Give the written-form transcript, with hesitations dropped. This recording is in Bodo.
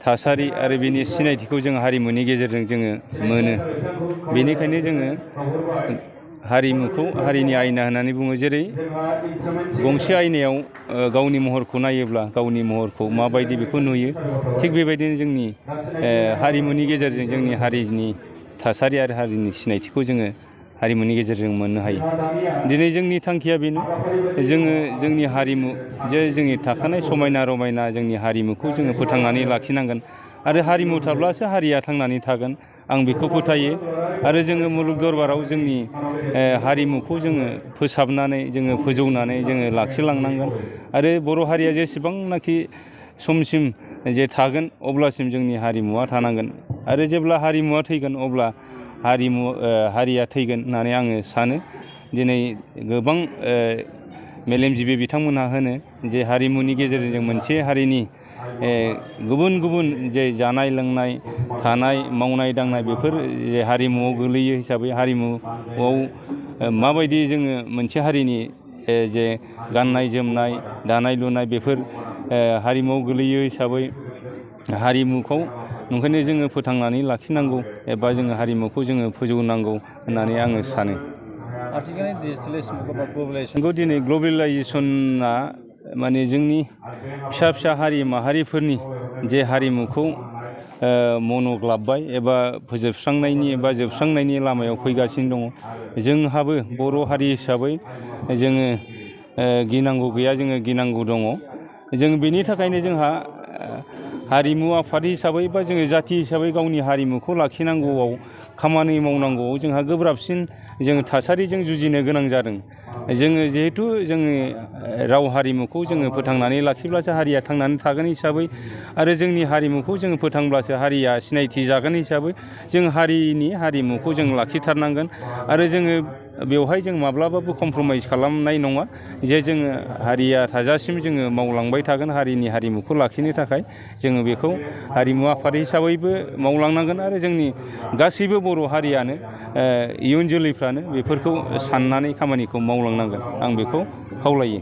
थासारि आरो बेनि सिनायथिखौ जों हारिमुनि गेजेरजों जोङो मोनो। बेनिखायनो जोङो हारिमुखौ हारिनि आयना होननानै बुङो। जेरै गंसे आयनायाव गावनि महरखौ नायोब्ला गावनि महरखौ माबायदि बेखौ नुयो, थिग बेबायदिनो जोंनि हारिमुनि गेजेरजों जोंनि हारिनि थासारि आरो हारिनि सिनायथिखौ जोङो हारिमुनि गेजेरजों मोननो हायो। दिनै जोंनि थांखिया बेनो, जोङो जोंनि हारिमु जे जोंनि थाखानाय समायना रमायना जोंनि हारिमुखौ जोङो फोथांनानै लाखिनांगोन आरो हारिमु थाब्लासो हारिया थांनानै थागोन, आं बेखौ फोथायो। आरो जोङो मुलुग दरबाराव जोंनि हारिमुखौ जोङो फोसाबनानै जोङो फोजौनानै जोङो लाखिलांनांगोन। आरो बर' हारिया जेसेबांनाखि समसिम जे थागोन अब्लासिम जोंनि हारिमुवा थानांगोन। आरो जेब्ला हारिमुवा थैगोन अब्ला हारिया थैगोन होननानै आङो सानो। दिनै गोबां मेलेमजिबि बिथांमोनहा होनो जे हारिमुनि गेजेरजों जों मोनसे हारिनि गुबुन गुबुन जे जानाय लोंनाय थानाय मावनाय दांनाय बेफोर हारिमुआव गोलैयो हिसाबै हारिमुआव माबायदि जोङो मोनसे हारिनि जे गाननाय जोमनाय दानाय लुनाय बेफोर हारिमुआव गोलैयो हिसाबै हारिमुखौ ओंखायनो जोङो फोथांनानै लाखिनांगौ एबा जोङो हारिमुखौ जोङो फोजौनांगौ होननानै आङो सानो। नंगौ, दिनै ग्लबेलाइजेसना माने जोंनि फिसा फिसा हारि माहारिफोरनि जे हारिमुखौ मन'ग्लाबबाय एबा फोजोबस्रांनायनि एबा जोबस्रांनायनि लामायाव फैगासिनो दङ। जोंहाबो बर' हारि हिसाबै जोङो गिनांगौ गैया, जोङो गिनांगौ दङ। जों बेनि थाखायनो जोंहा हारिमु आफाद हिसाबै बा जोङो जाथि हिसाबै गावनि हारिमुखौ लाखिनांगौआव खामानि मावनांगौआव जोंहा गोब्राबसिन जोङो थासारिजों जुजिनो गोनां जादों। जोङो जिहेथु जोंनि राव हारिमुखौ जोङो फोथांनानै लाखिब्लासो हारिया थांनानै थागोन हिसाबै आरो जोंनि हारिमुखौ जोङो फोथांब्लासो हारिया सिनायथि जागोन हिसाबै जों हारिनि हारिमुखौ जों लाखिथारनांगोन। आरो जोङो बेवहाय जों माब्लाबाबो कमप्रमाइस खालामनाय नङा जे जोङो हारिया थाजासिम जोङो मावलांबाय थागोन हारिनि हारिमुखौ लाखिनो थाखाय। जोङो बेखौ हारिमु आफाद हिसाबैबो मावलांनांगोन आरो जोंनि गासैबो बर' हारियानो इयुन जोलैफ्रानो बेफोरखौ साननानै खामानिखौ मावलांनांगोन, आं बेखौ खावलायो।